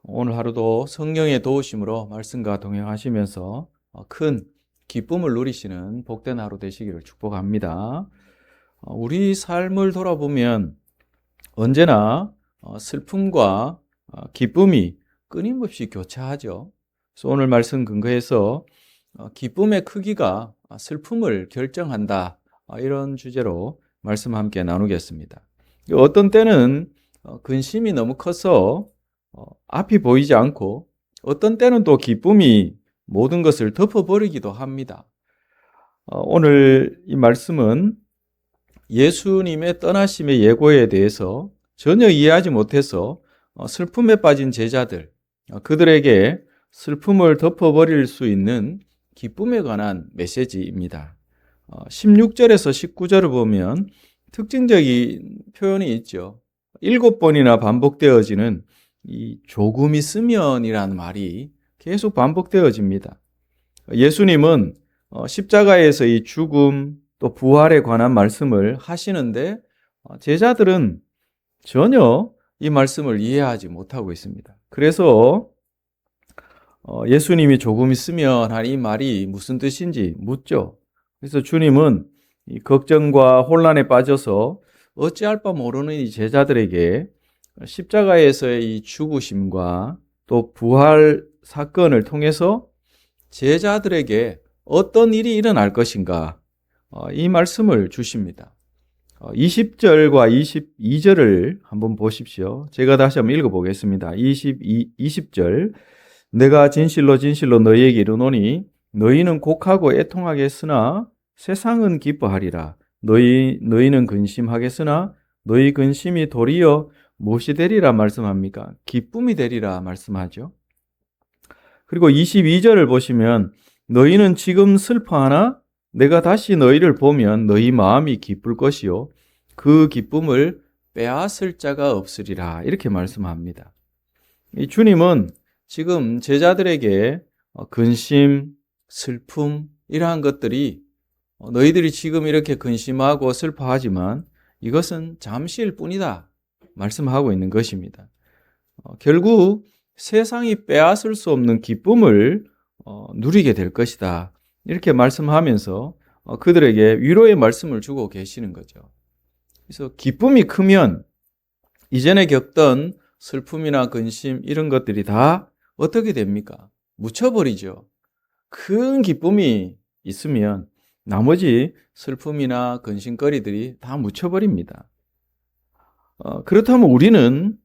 오늘 하루도 성령의 도우심으로 말씀과 동행하시면서 큰 기쁨을 누리시는 복된 하루 되시기를 축복합니다. 우리 삶을 돌아보면 언제나 슬픔과 기쁨이 끊임없이 교차하죠. 그래서 오늘 말씀 근거해서 기쁨의 크기가 슬픔을 결정한다, 이런 주제로 말씀 함께 나누겠습니다. 어떤 때는 근심이 너무 커서 앞이 보이지 않고, 어떤 때는 또 기쁨이 모든 것을 덮어버리기도 합니다. 오늘 이 말씀은 예수님의 떠나심의 예고에 대해서 전혀 이해하지 못해서 슬픔에 빠진 제자들, 그들에게 슬픔을 덮어버릴 수 있는 기쁨에 관한 메시지입니다. 16절에서 19절을 보면 특징적인 표현이 있죠. 7번이나 반복되어지는 이 조금 있으면이라는 말이 계속 반복되어집니다. 예수님은 십자가에서 이 죽음 또 부활에 관한 말씀을 하시는데 제자들은 전혀 이 말씀을 이해하지 못하고 있습니다. 그래서 예수님이 조금 있으면 한 이 말이 무슨 뜻인지 묻죠. 그래서 주님은 이 걱정과 혼란에 빠져서 어찌할 바 모르는 이 제자들에게 십자가에서의 이 죽으심과 또 부활 사건을 통해서 제자들에게 어떤 일이 일어날 것인가, 이 말씀을 주십니다. 20절과 22절을 한번 보십시오. 제가 다시 한번 읽어보겠습니다. 20절 내가 진실로 진실로 너희에게 이르노니 너희는 곡하고 애통하겠으나 세상은 기뻐하리라. 너희는 근심하겠으나 너희 근심이 도리어 무엇이 되리라 말씀합니까? 기쁨이 되리라 말씀하죠. 그리고 22절을 보시면 너희는 지금 슬퍼하나 내가 다시 너희를 보면 너희 마음이 기쁠 것이요 그 기쁨을 빼앗을 자가 없으리라, 이렇게 말씀합니다. 이 주님은 지금 제자들에게 근심, 슬픔 이러한 것들이 너희들이 지금 이렇게 근심하고 슬퍼하지만 이것은 잠시일 뿐이다 말씀하고 있는 것입니다. 결국 세상이 빼앗을 수 없는 기쁨을 누리게 될 것이다, 이렇게 말씀하면서 그들에게 위로의 말씀을 주고 계시는 거죠. 그래서 기쁨이 크면 이전에 겪던 슬픔이나 근심 이런 것들이 다 어떻게 됩니까? 묻혀버리죠. 큰 기쁨이 있으면 나머지 슬픔이나 근심거리들이 다 묻혀버립니다. 그렇다면 우리는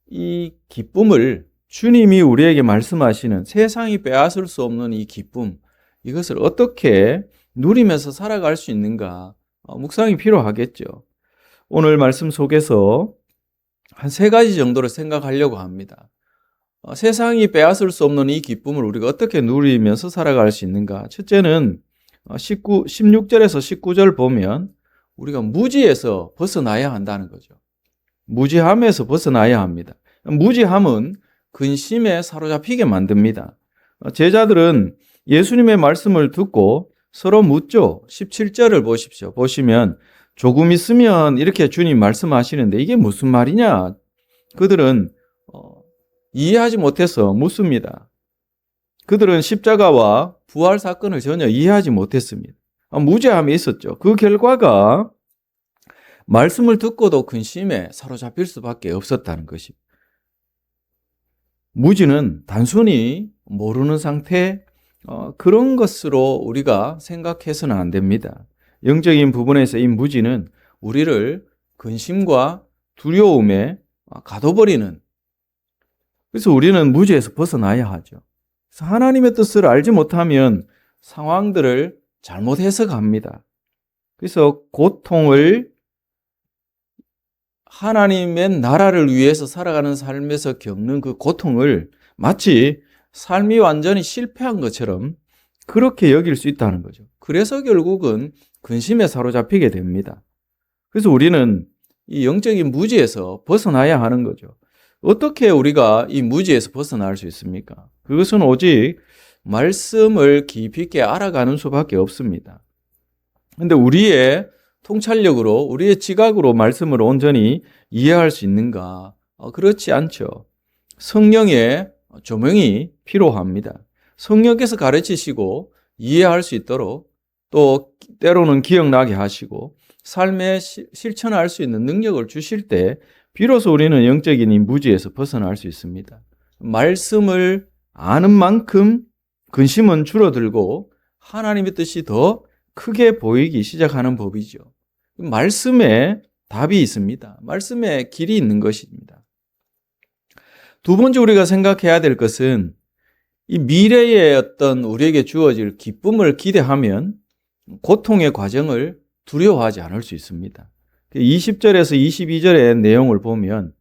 이 기쁨을, 주님이 우리에게 말씀하시는 세상이 빼앗을 수 없는 이 기쁨, 이것을 어떻게 누리면서 살아갈 수 있는가, 묵상이 필요하겠죠. 오늘 말씀 속에서 한 3가지 정도를 생각하려고 합니다. 세상이 빼앗을 수 없는 이 기쁨을 우리가 어떻게 누리면서 살아갈 수 있는가. 첫째는 16절에서 19절 보면 우리가 무지에서 벗어나야 한다는 거죠. 무지함에서 벗어나야 합니다. 무지함은 근심에 사로잡히게 만듭니다. 제자들은 예수님의 말씀을 듣고 서로 묻죠. 17절을 보십시오. 보시면 조금 있으면 이렇게 주님 말씀하시는데 이게 무슨 말이냐? 그들은 이해하지 못해서 묻습니다. 그들은 십자가와 부활 사건을 전혀 이해하지 못했습니다. 무지함이 있었죠. 그 결과가 말씀을 듣고도 근심에 사로잡힐 수밖에 없었다는 것입니다. 무지는 단순히 모르는 상태, 그런 것으로 우리가 생각해서는 안 됩니다. 영적인 부분에서 이 무지는 우리를 근심과 두려움에 가둬버리는, 그래서 우리는 무지에서 벗어나야 하죠. 그래서 하나님의 뜻을 알지 못하면 상황들을 잘못 해석합니다. 그래서 고통을, 하나님의 나라를 위해서 살아가는 삶에서 겪는 그 고통을 마치 삶이 완전히 실패한 것처럼 그렇게 여길 수 있다는 거죠. 그래서 결국은 근심에 사로잡히게 됩니다. 그래서 우리는 이 영적인 무지에서 벗어나야 하는 거죠. 어떻게 우리가 이 무지에서 벗어날 수 있습니까? 그것은 오직 말씀을 깊이 있게 알아가는 수밖에 없습니다. 그런데 우리의 통찰력으로, 우리의 지각으로 말씀을 온전히 이해할 수 있는가? 그렇지 않죠. 성령의 조명이 필요합니다. 성령께서 가르치시고 이해할 수 있도록 또 때로는 기억나게 하시고 삶에 실천할 수 있는 능력을 주실 때 비로소 우리는 영적인 이 무지에서 벗어날 수 있습니다. 말씀을 아는 만큼 근심은 줄어들고 하나님의 뜻이 더 크게 보이기 시작하는 법이죠. 말씀에 답이 있습니다. 말씀에 길이 있는 것입니다. 두 번째 우리가 생각해야 될 것은 이 미래의 어떤 우리에게 주어질 기쁨을 기대하면 고통의 과정을 두려워하지 않을 수 있습니다. 20절에서 22절의 내용을 보면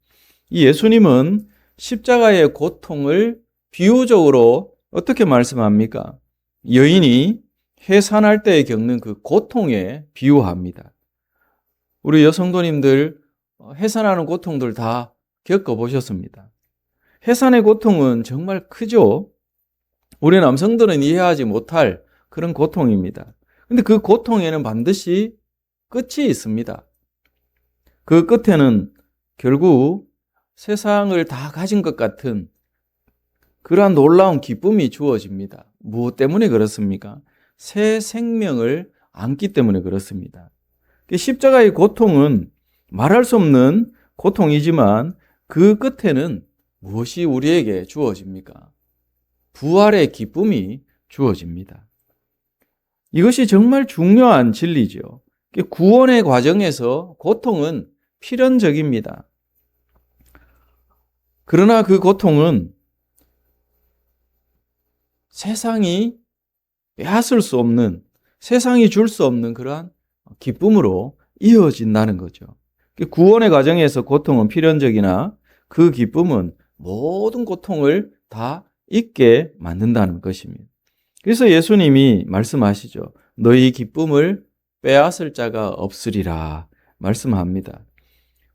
이 예수님은 십자가의 고통을 비유적으로 어떻게 말씀합니까? 여인이 해산할 때 겪는 그 고통에 비유합니다. 우리 여성도님들 해산하는 고통들 다 겪어보셨습니다. 해산의 고통은 정말 크죠. 우리 남성들은 이해하지 못할 그런 고통입니다. 근데 그 고통에는 반드시 끝이 있습니다. 그 끝에는 결국 세상을 다 가진 것 같은 그러한 놀라운 기쁨이 주어집니다. 무엇 때문에 그렇습니까? 새 생명을 안기 때문에 그렇습니다. 십자가의 고통은 말할 수 없는 고통이지만 그 끝에는 무엇이 우리에게 주어집니까? 부활의 기쁨이 주어집니다. 이것이 정말 중요한 진리죠. 구원의 과정에서 고통은 필연적입니다. 그러나 그 고통은 세상이 빼앗을 수 없는, 세상이 줄 수 없는 그러한 기쁨으로 이어진다는 거죠. 구원의 과정에서 고통은 필연적이나 그 기쁨은 모든 고통을 다 잊게 만든다는 것입니다. 그래서 예수님이 말씀하시죠. 너희 기쁨을 빼앗을 자가 없으리라 말씀합니다.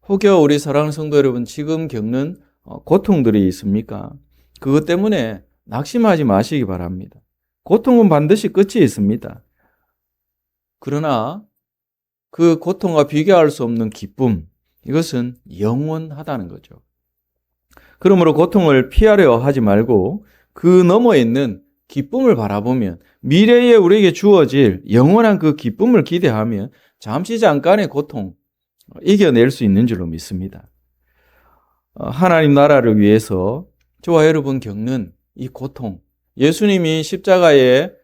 혹여 우리 사랑하는 성도 여러분 지금 겪는 고통들이 있습니까? 그것 때문에 낙심하지 마시기 바랍니다. 고통은 반드시 끝이 있습니다. 그러나 그 고통과 비교할 수 없는 기쁨, 이것은 영원하다는 거죠. 그러므로 고통을 피하려 하지 말고 그 너머에 있는 기쁨을 바라보면 미래에 우리에게 주어질 영원한 그 기쁨을 기대하면 잠시 잠깐의 고통 이겨낼 수 있는 줄로 믿습니다. 하나님 나라를 위해서 저와 여러분 겪는 이 고통, 예수님이 십자가의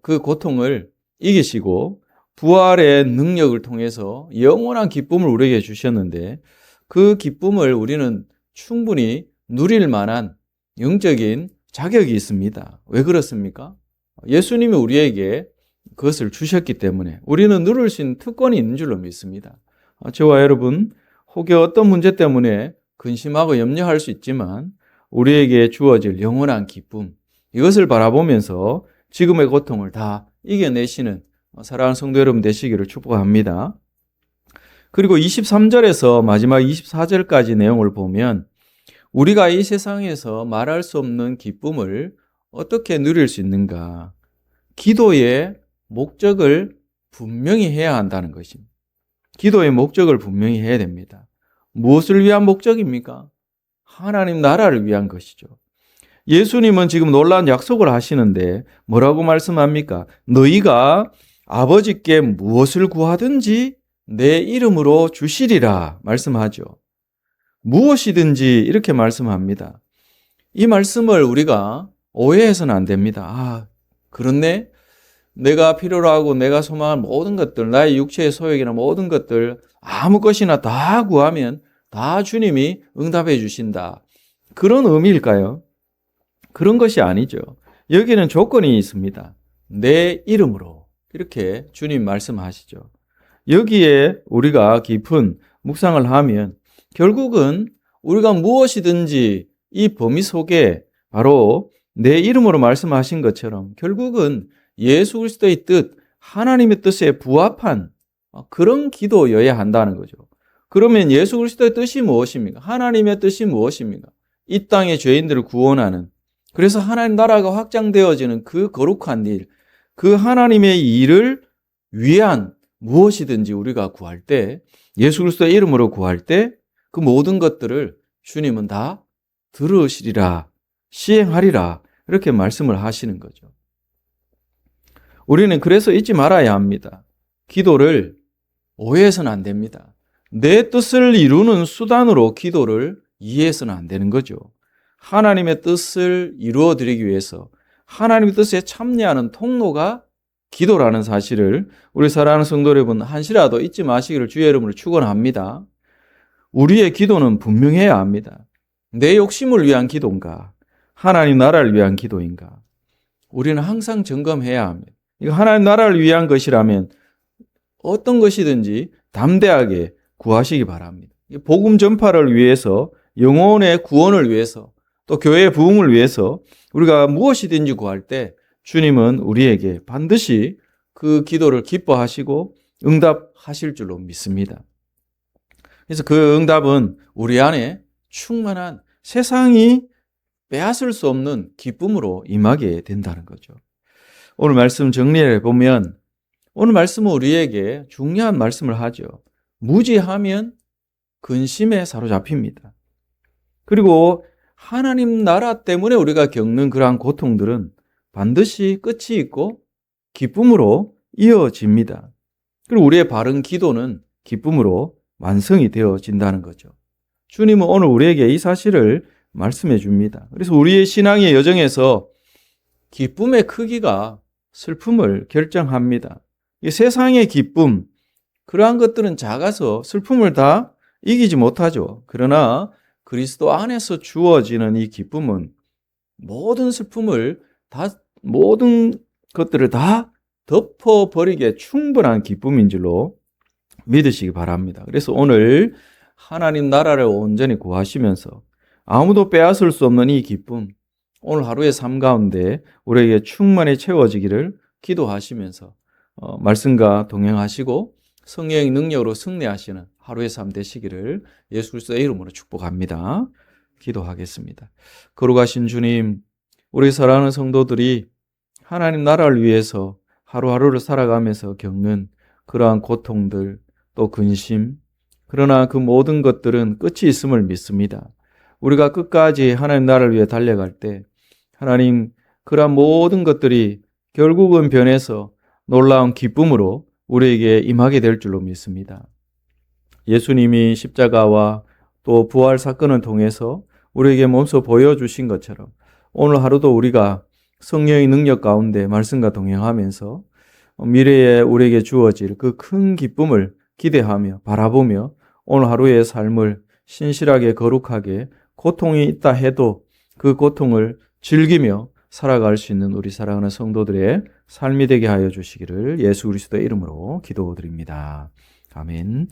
그 고통을 이기시고 부활의 능력을 통해서 영원한 기쁨을 우리에게 주셨는데 그 기쁨을 우리는 충분히 누릴 만한 영적인 자격이 있습니다. 왜 그렇습니까? 예수님이 우리에게 그것을 주셨기 때문에 우리는 누릴 수 있는 특권이 있는 줄로 믿습니다. 저와 여러분, 혹여 어떤 문제 때문에 근심하고 염려할 수 있지만 우리에게 주어질 영원한 기쁨, 이것을 바라보면서 지금의 고통을 다 이겨내시는 사랑하는 성도 여러분 되시기를 축복합니다. 그리고 23절에서 마지막 24절까지 내용을 보면 우리가 이 세상에서 말할 수 없는 기쁨을 어떻게 누릴 수 있는가? 기도의 목적을 분명히 해야 한다는 것입니다. 기도의 목적을 분명히 해야 됩니다. 무엇을 위한 목적입니까? 하나님 나라를 위한 것이죠. 예수님은 지금 놀라운 약속을 하시는데 뭐라고 말씀합니까? 너희가 아버지께 무엇을 구하든지 내 이름으로 주시리라 말씀하죠. 무엇이든지 이렇게 말씀합니다. 이 말씀을 우리가 오해해서는 안 됩니다. 그렇네? 내가 필요로 하고 내가 소망한 모든 것들, 나의 육체의 소욕이나 모든 것들 아무 것이나 다 구하면 다 주님이 응답해 주신다. 그런 의미일까요? 그런 것이 아니죠. 여기는 조건이 있습니다. 내 이름으로 이렇게 주님 말씀하시죠. 여기에 우리가 깊은 묵상을 하면 결국은 우리가 무엇이든지 이 범위 속에 바로 내 이름으로 말씀하신 것처럼 결국은 예수 그리스도의 뜻, 하나님의 뜻에 부합한 그런 기도여야 한다는 거죠. 그러면 예수 그리스도의 뜻이 무엇입니까? 하나님의 뜻이 무엇입니까? 이 땅의 죄인들을 구원하는, 그래서 하나님 나라가 확장되어지는 그 거룩한 일, 그 하나님의 일을 위한 무엇이든지 우리가 구할 때, 예수 그리스도의 이름으로 구할 때 그 모든 것들을 주님은 다 들으시리라, 시행하리라 이렇게 말씀을 하시는 거죠. 우리는 그래서 잊지 말아야 합니다. 기도를 오해해서는 안 됩니다. 내 뜻을 이루는 수단으로 기도를 이해해서는 안 되는 거죠. 하나님의 뜻을 이루어 드리기 위해서 하나님의 뜻에 참여하는 통로가 기도라는 사실을 우리 사랑하는 성도 여러분 한시라도 잊지 마시기를 주의 이름으로 축원합니다. 우리의 기도는 분명해야 합니다. 내 욕심을 위한 기도인가? 하나님 나라를 위한 기도인가? 우리는 항상 점검해야 합니다. 이거 하나님 나라를 위한 것이라면 어떤 것이든지 담대하게 구하시기 바랍니다. 복음 전파를 위해서, 영혼의 구원을 위해서, 또 교회의 부흥을 위해서 우리가 무엇이든지 구할 때 주님은 우리에게 반드시 그 기도를 기뻐하시고 응답하실 줄로 믿습니다. 그래서 그 응답은 우리 안에 충만한 세상이 빼앗을 수 없는 기쁨으로 임하게 된다는 거죠. 오늘 말씀 정리해 보면 오늘 말씀은 우리에게 중요한 말씀을 하죠. 무지하면 근심에 사로잡힙니다. 그리고 하나님 나라 때문에 우리가 겪는 그러한 고통들은 반드시 끝이 있고 기쁨으로 이어집니다. 그리고 우리의 바른 기도는 기쁨으로 완성이 되어진다는 거죠. 주님은 오늘 우리에게 이 사실을 말씀해 줍니다. 그래서 우리의 신앙의 여정에서 기쁨의 크기가 슬픔을 결정합니다. 이 세상의 기쁨, 그러한 것들은 작아서 슬픔을 다 이기지 못하죠. 그러나 그리스도 안에서 주어지는 이 기쁨은 모든 슬픔을 모든 것들을 다 덮어버리기에 충분한 기쁨인 줄로 믿으시기 바랍니다. 그래서 오늘 하나님 나라를 온전히 구하시면서 아무도 빼앗을 수 없는 이 기쁨, 오늘 하루의 삶 가운데 우리에게 충만히 채워지기를 기도하시면서 말씀과 동행하시고 성령의 능력으로 승리하시는 하루의 삶 되시기를 예수 그리스도의 이름으로 축복합니다. 기도하겠습니다. 거룩하신 주님, 우리 사랑하는 성도들이 하나님 나라를 위해서 하루하루를 살아가면서 겪는 그러한 고통들, 또 근심, 그러나 그 모든 것들은 끝이 있음을 믿습니다. 우리가 끝까지 하나님 나라를 위해 달려갈 때 하나님 그러한 모든 것들이 결국은 변해서 놀라운 기쁨으로 우리에게 임하게 될 줄로 믿습니다. 예수님이 십자가와 또 부활 사건을 통해서 우리에게 몸소 보여주신 것처럼 오늘 하루도 우리가 성령의 능력 가운데 말씀과 동행하면서 미래에 우리에게 주어질 그 큰 기쁨을 기대하며 바라보며 오늘 하루의 삶을 신실하게 거룩하게 고통이 있다 해도 그 고통을 즐기며 살아갈 수 있는 우리 사랑하는 성도들의 삶이 되게 하여 주시기를 예수 그리스도의 이름으로 기도드립니다. 아멘.